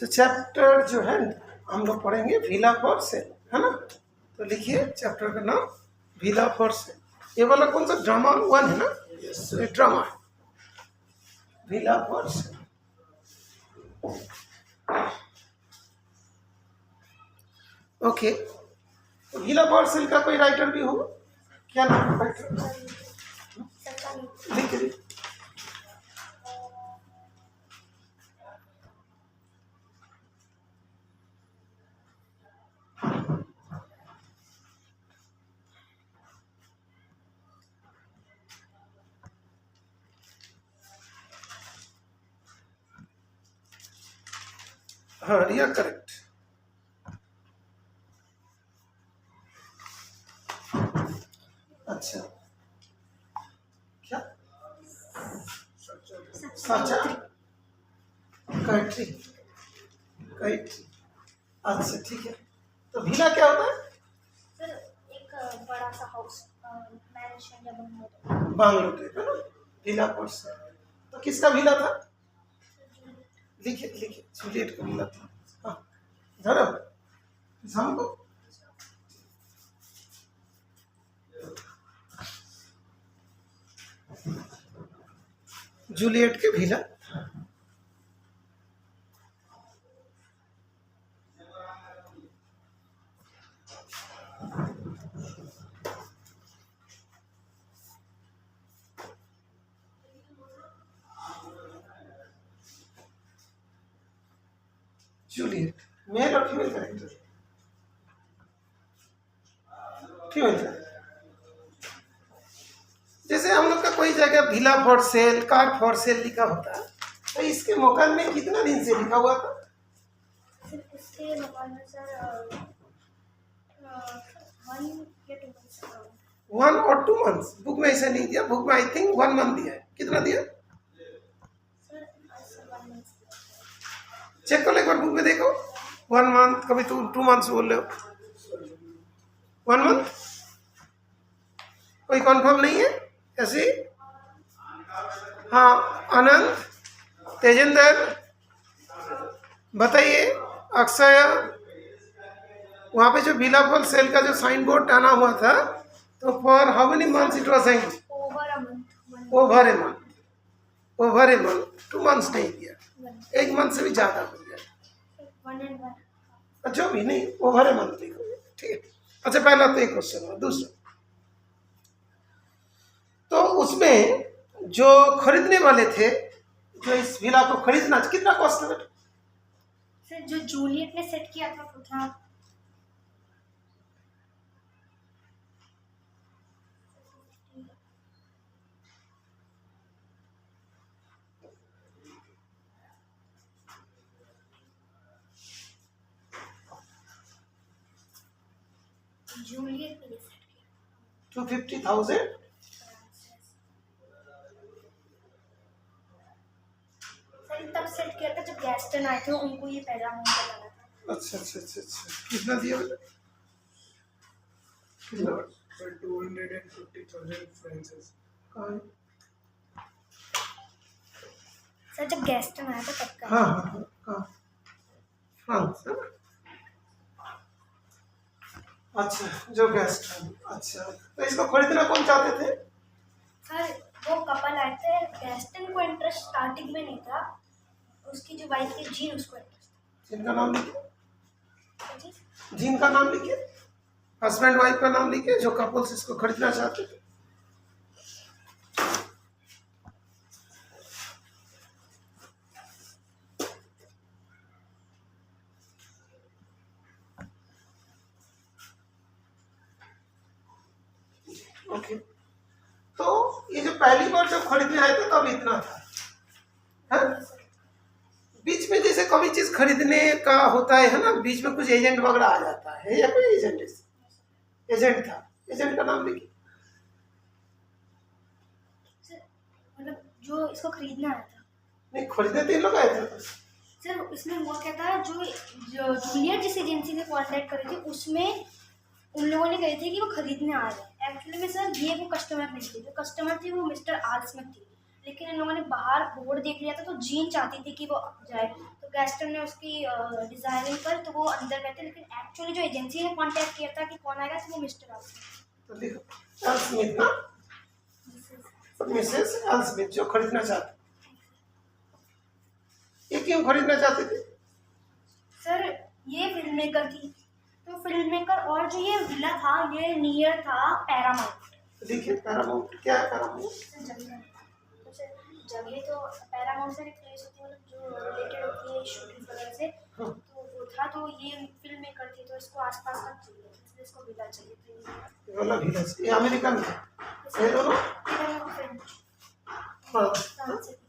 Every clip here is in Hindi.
तो चैप्टर जो है हम लोग पढ़ेंगे विला फॉर सेल, है ना। तो लिखिए चैप्टर का नाम विला फॉर सेल। ये वाला कौन सा ड्रामा 1 है ना? ये ड्रामा है विला फॉर सेल। ओके, तो विला फॉर सेल का कोई राइटर भी हो? क्या नाम है राइटर? लिखिए। हाँ, रिया करेक्ट। अच्छा, क्या साचा कैटरी कैटरी। अच्छा ठीक है। तो विला क्या होता है? सर एक बड़ा सा हाउस, मैंशन या बंगलो। बांग्लो टाइप है ना, विला फॉर सेल। तो किसका विला था? लिखिए लिखिए, जूलियट का विला था। हाँ धर्म हमको जूलियट के विला। जूलियट मेल और फीमेल कैरेक्टर? Female character. जैसे हम लोग का कोई जगह villa for sale, car for sale लिखा होता है, तो इसके मकान में कितना दिन से लिखा हुआ था? सर इसके मकान में सर 1 या 2 मंथ्स। 1 और 2 मंथ्स। बुक में ऐसा नहीं दिया, बुक में आई थिंक 1 मंथ दिया है। कितना दिया सर 1 मंथ। चेक कर लो एक बार, बुक में देखो। 1 मंथ, कभी 2 मंथ्स बोल रहे हो। 1 मंथ कोई कंफर्म नहीं है ऐसे? हाँ, अनंत, तेजेंद्र बताइए। अक्षय, वहाँ पे जो विला फॉर सेल का जो साइन बोर्ड टाना हुआ था, तो for how many months it was sign? Over a month. Over a month. Over a month. 2 months नहीं दिया, 1 मंथ से भी ज़्यादा हो गया। 1 and 1। अच्छा भी नहीं, ओवर ए मंथ लिखोगे, ठीक है। अच्छा पहला तो एक क्वेश्चन है। दूसरा, तो उसमें जो खरीदने वाले थे, जो इस विला को खरीदना, कितना कॉस्ट है? सर जो जूलियट ने सेट किया था वो था जूलियट ने सेट किया 250,000। सर तब सेट किया था जब गैस्टन आए थे, उनको ये पहला अमाउंट बताना था। अच्छा अच्छा अच्छा अच्छा, कितना दिया बेटा? कितना? 250,000 francs। कहाँ है? सर जब गैस्टन आया था तब का। हाँ हाँ हाँ, कहाँ? फ्रांस है ना? अच्छा, जो गेस्ट है। अच्छा, तो इसको खरीदना कौन चाहते थे? सर वो कपल आए थे, गैस्टन को इंटरेस्ट स्टार्टिंग में नहीं था, उसकी जो वाइफ थी जीन, उसको इंटरेस्ट जिनका नाम लिखिए, था। जी जिनका नाम लिखिए, हस्बैंड वाइफ का नाम लिखिए, जो कपल्स इसको खरीदना चाहते थे। ओके, तो ये जो पहली बार जब खरीदने आए थे तब इतना था, है? बीच में जैसे कभी चीज खरीदने का होता है ना, बीच में कुछ एजेंट वगैरह आ जाता है, या कोई एजेंट? एजेंट था, एजेंट का नाम लिखिए। सर मतलब जो इसको खरीदना आया था। नहीं, खरीदने 3 लोग आए थे। सर इसमें हुआ क्या था, जो जूलियट जिस एजेंसी से कॉन्टैक्ट करे थे, उसमें उन लोगों ने कहे थे कि वो खरीदने आ रहे हैं। एक्चुअली में सर ये वो कस्टमर नहीं थे, जो कस्टमर थे वो मिस्टर आर स्मिथ थी, लेकिन इन लोगों ने बाहर बोर्ड देख लिया था, तो जीन चाहती थी कि वो जाए, तो गैस्टन ने उसकी डिजाइनिंग पर तो वो अंदर गए थे, लेकिन एक्चुअली जो एजेंसी ने कांटेक्ट किया था कि कौन आएगा, तो वो मिस्टर आसमित। तो देखो एल स्मिथ ना, मिसेस एल स्मिथ जो खरीदना चाहते, ये क्यों खरीदना चाहते थे? सर ये फिल्म मेकर थी, तो फिल्म मेकर, और जो ये विला था ये नियर था पैरामाउंट। देखिए पैरामाउंट क्या है? पैरामाउंट जगह तो पैरामाउंट से एक प्लेस होती है, मतलब जो रिलेटेड होती है शूटिंग वगैरह से, हाँ। तो वो था, तो ये फिल्म मेकर थी, तो इसको आसपास का चाहिए, इसलिए इसको विला चाहिए थी। ये वाला विलेज, ये अमेरिकन है, ये दोनों फ्रेंच, हाँ। फ्रांस से थी।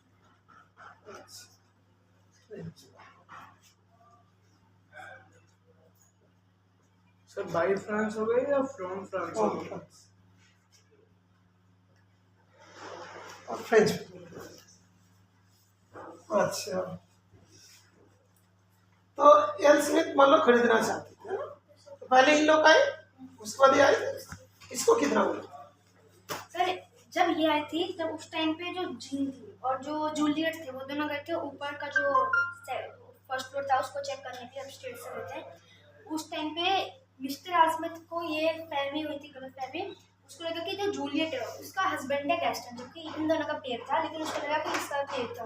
सर बाय फ्रांस हो गए या फ्रॉम फ्रांस हो गए? और फ्रेंच। अच्छा, तो एल स्मिथ मान लो खरीदना चाहते थे ना, तो पहले इन लोग आए, उसके बाद ये आए थे। इसको कितना बोला? सर जब ये आई थी तब उस टाइम पे जो जीन थी और जो जूलियट थे वो दोनों गए थे ऊपर का जो फर्स्ट फ्लोर था उसको चेक करने के लिए, अपस्टेयर से गए थे। उस टाइम पे मिस्टर आसमिथ को ये फहमी हुई थी, गलत फहमी, उसको लगा कि जो जूलियट है उसका हस्बैंड है गैस्टन, जबकि इन दोनों का पेयर था, लेकिन उसको लगा कि इसका पेयर था।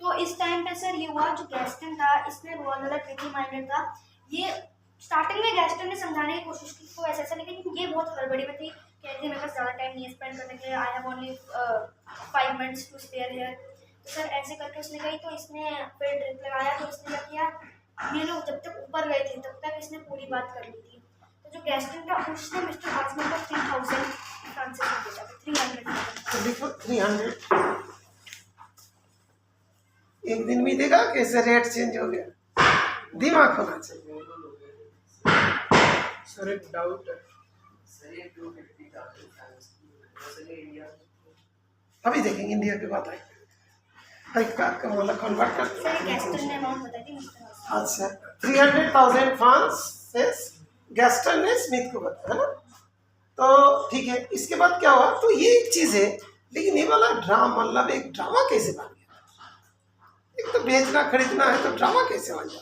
तो इस टाइम पे सर ये हुआ, जो गैस्टन था इसने बहुत ज़्यादा ट्रिकी माइंडेड था। ये स्टार्टिंग में गैस्टन ने समझाने की कोशिश की को ऐसा, लेकिन ये बहुत हड़बड़ी में थी, कहती है मेरे पास ज़्यादा टाइम नहीं है स्पेंड करने के लिए, I have only 5 minutes to spare here. तो सर ऐसे करके उसने गई, तो इसने फिर ड्रिंक लगाया, तो इसने क्या किया, ये लोग जब तक ऊपर गए थे तब तक इसने पूरी बात कर ली थी। तो जो गैस्टन था उसने मिस्टर आसमिथ को 3000 फ्रांसिस में भेजा था, 300। तो देखो 300 एक दिन में देगा, कैसे रेट चेंज हो गया, दिमाग होना चाहिए। सर एक डाउट है, अभी देखेंगे इंडिया की बात है, हर का वाला कन्वर्ट सर करते गैस्टन ने अमाउंट बताई थी मिस्टर आसमिथ। अच्छा 300,000 फ्रांस गैस्टन ने स्मिथ को बताया ना, तो ठीक है। इसके बाद क्या हुआ, तो ये एक चीज है, लेकिन ये वाला ड्रामा, मतलब एक ड्रामा कैसे बन गया? एक तो बेचना खरीदना है, तो ड्रामा कैसे बन गया?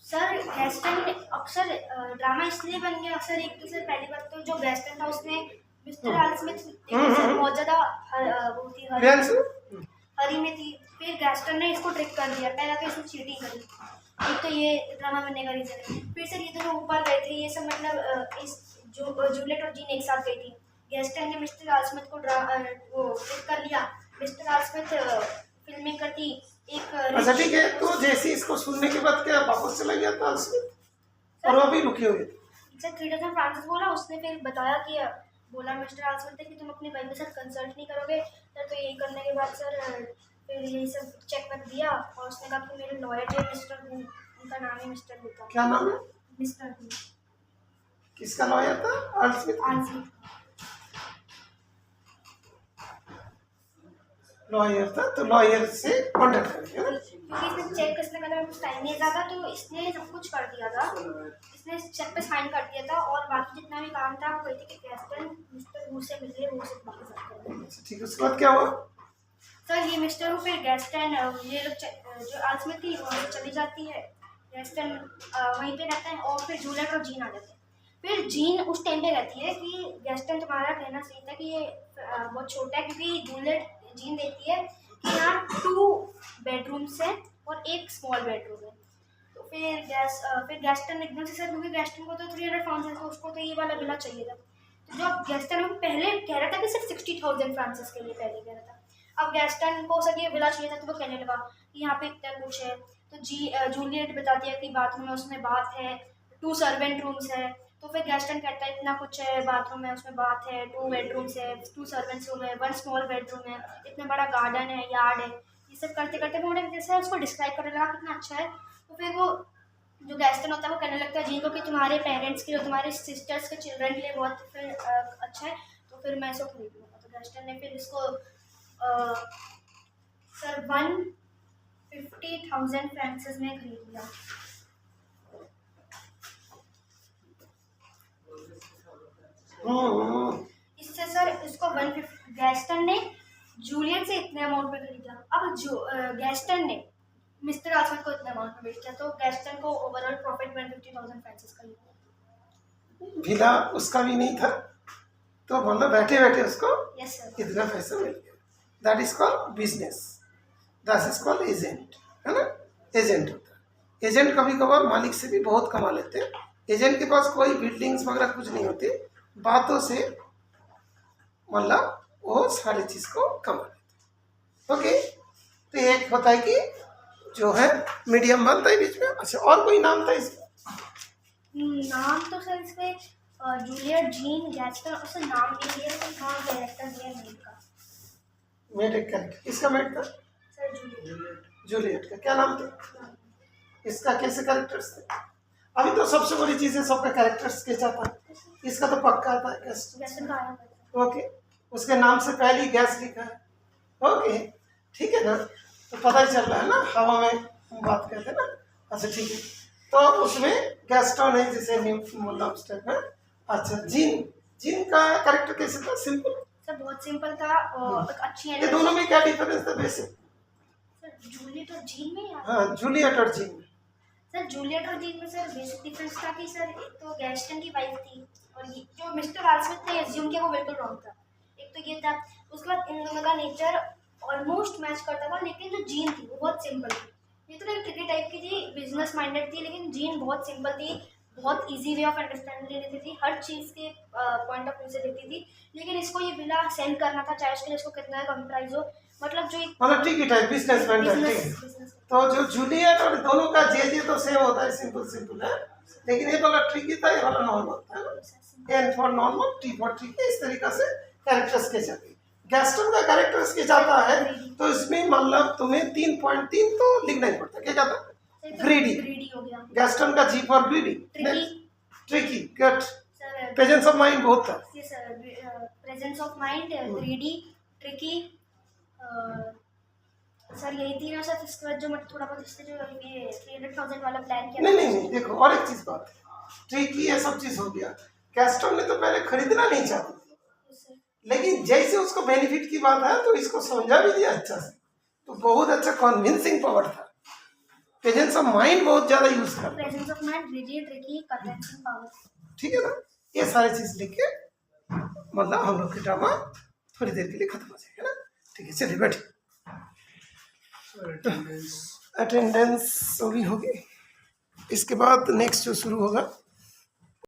सर गैस्टन अक्सर ड्रामा इसलिए बन गया अक्सर, एक तो सर पहली बात तो जो गैस्टन था उसने मिस्टर आसमिथ बहुत ज़्यादा वो थी, हरी में थी। फिर गैस्टन ने इसको ट्रिक कर दिया, पहला तो इसने चीटिंग करी, एक तो ये ड्रामा बनने का रीज़न है। फिर सर ये दोनों ऊपर गए थे, ये सब मतलब इस जो जूलियट और जीन एक साथ गई थी, गैस्टन ने मिस्टर आसमिथ को वो ट्रिक कर लिया, मिस्टर आसमिथ फिल्म मेकर थी एक। अच्छा ठीक है, तो जैसे इसको सुनने के बाद क्या वापस चला गया था स्मिथ, और वो भी रुके हुए थे? सर 3000 फ्रांसिस बोला उसने, फिर बताया कि बोला मिस्टर आसमिथ कि तुम अपनी वाइफ के साथ कंसल्ट नहीं करोगे सर। तो यही करने के बाद सर फिर यही सब चेक कर दिया, और उसने कहा कि मेरे लॉयर थे मिस्टर हूँ, उनका नाम ही मिस्टर हू था। क्या नाम है? मिस्टर हू। किसका लॉयर था? एल स्मिथ आंसी लॉयर था, तो लॉयर से कॉन्टेक्ट कर दिया ना? क्योंकि इसने चेक इसने करने में कुछ टाइम नहीं लगा, तो इसने सब कुछ कर दिया था, इसने चेक पे साइन कर दिया था, और बाकी जितना भी काम था वो कहती कि गैस्टन मिस्टर हू से मिले, वो सब बाकी सब कर दिया। अच्छा ठीक है, उसके बाद क्या हुआ? सर ये मिस्टर हू फिर गैस्टन ये लोग जो आसमिथ थी वहाँ से चली जाती है, गैस्टन वहीं पे रहता है, और फिर जूलियट और जीन आ जाते हैं। फिर जीन उस टाइम पे कहती है कि गैस्टन तुम्हारा कहना सही था कि ये बहुत छोटा है, क्योंकि जूलियट जीन देखती है कि यहाँ 2 बेडरूम्स हैं और एक स्मॉल बेडरूम है। तो फिर गैस्टन एकदम से सर, क्योंकि गैस्टन को तो 300 फ्रांसिस था, उसको तो ये वाला विला चाहिए था। तो जो गैस्टन को पहले कह रहा था कि सिर्फ 60,000 फ्रांसिस के लिए पहले कह रहा था, अब गैस्टन को सर ये विला चाहिए था, तो वो कहने लगा कि यहाँ पे इतना कुछ है। तो जूलियट बताती है कि बाथरूम है, उसमें बाथ है, 2 सर्वेंट रूम्स है। तो फिर गैस्टन कहता है इतना कुछ है, बाथरूम है, उसमें बाथ है, 2 बेडरूम्स है, 2 सर्वेंट्स रूम है, 1 स्मॉल बेडरूम है, इतना बड़ा गार्डन है, यार्ड है। ये सब करते करते वो जैसे उसको डिस्क्राइब करने लगा कितना अच्छा है। तो फिर वो जो गैस्टन होता है वो कहने लगता है जीन को कि तुम्हारे पेरेंट्स के लिए, तुम्हारे सिस्टर्स के चिल्ड्रन के लिए बहुत फिर अच्छा है, तो फिर मैं इसको खरीद लूँगा। तो गैस्टन ने फिर इसको सर 150,000 फ्रांसिस में खरीद लिया। इससे सर इसको 150 गैस्टन ने जूलियट से इतने अमाउंट पे खरीदा। अब जो गैस्टन ने मिस्टर आसमत को इतने अमाउंट में बेचता है, तो गैस्टन को ओवरऑल प्रॉफिट 150,000 फ्रांसिस का ही हुआ। विला उसका भी नहीं था, तो मतलब बैठे बैठे उसको यस सर। कितना पैसा मिल गया। That is called business, that is called agent, है ना। एजेंट होता है। एजेंट कभी कभार मालिक से भी बहुत कमा लेते हैं। एजेंट के पास कोई बिल्डिंग्स वगैरह कुछ नहीं होती, बातों से मतलब वो सारी चीज को कमा लेते हैं। ओके, तो एक होता है कि जो है मीडियम बनता है बीच में। अच्छा, और कोई नाम था इसका? नाम तो सर इसमें जूलियट, जीन, गैस्टन, उससे नाम नहीं दिया, लेकिन हाँ कैरेक्टर दिया मेड का। मेड एक कैरेक्टर, किसका मेड था? Sir Juliet. जूलियट का क्या नाम था? इसका कैसे कैरेक्टर्स थे? अभी तो सबसे बड़ी चीज है, सबका कैरेक्टर्स कैसा था। इसका तो पक्का था गैस्टन का आया था। ओके, उसके नाम से पहले ही गैस लिखा है। ओके, ठीक है ना, तो पता ही चल रहा है ना, हवा में बात करते हैं ना। अच्छा ठीक है, तो उसमें गैस्टन है जैसे मतलब उस टाइप में। अच्छा, जीन, जीन का कैरेक्टर कैसे था? सिंपल सर, बहुत सिंपल था और एक अच्छी ये दोनों में क्या डिफरेंस था बेसिक? सर जूलियट और जीन में यार। हाँ, जूलियट और जीन में। सर जूलियट और जीन में सर बेसिक डिफरेंस था कि सर एक तो गैस्टन की वाइफ थी, और ये जो मिस्टर आलस्मिथ ने एज्यूम किया वो बिल्कुल रॉन्ग था। एक तो ये था, उसके बाद इन दोनों का नेचर ऑलमोस्ट मैच करता था, लेकिन जो जीन थी वो बहुत सिंपल थी। ये तो एक ट्रिकी टाइप की थी, बिजनेस माइंडेड थी, लेकिन जीन बहुत सिंपल थी, बहुत इजी वे ऑफ अंडरस्टैंडिंग लेती थी, हर चीज़ के पॉइंट ऑफ व्यू से लेती थी। लेकिन इसको ये विला सेल करना था, चाहे उसके लिए इसको कितना कम प्राइस हो, मतलब जो एक मतलब ठीक ही टाइप बिजनेस मैन था, ठीक है। बिजनेस तो जो जूलियट और दोनों का जे तो सेम होता है, सिंपल सिंपल है, लेकिन ये वाला ट्रिकी था, ये वाला नॉर्मल था ना। N for normal, T for tricky, इस तरीका से कैरेक्टर्स के जाते हैं। गैस्टन का कैरेक्टर्स के जाता है, तो इसमें मतलब तुम्हें 3.3 तो लिखना ही पड़ता है। क्या जाता है? ग्रीडी। ग्रीडी हो गया। गैस्टन का G for greedy, tricky. Tricky, good. Sir presence of mind बहुत था। ये sir presence of mind, greedy, tricky, sir यही तीनों सर। इसके बाद जो मैं थोड़ा बहुत इससे जो ये 300,000 वाला प्लान किया। नहीं, देखो और एक चीज बात है, ट्रिकी ये सब चीज हो गया। गैस्टन ने तो पहले खरीदना नहीं चाहती थी, लेकिन जैसे उसको बेनिफिट की बात है तो इसको समझा भी दिया अच्छा से, तो बहुत अच्छा कन्विंसिंग पावर था। प्रेजेंस ऑफ माइंड बहुत ज्यादा यूज कर, presence of mind, greedy, tricky, convincing power, ठीक है ना। ये सारी चीज लिख के मतलब हम लोग की ड्रामा थोड़ी देर के लिए खत्म हो जाएगा ना। ठीक है, चलिए बैठिए। अटेंडेंस अभी हो गई। इसके बाद नेक्स्ट जो शुरू होगा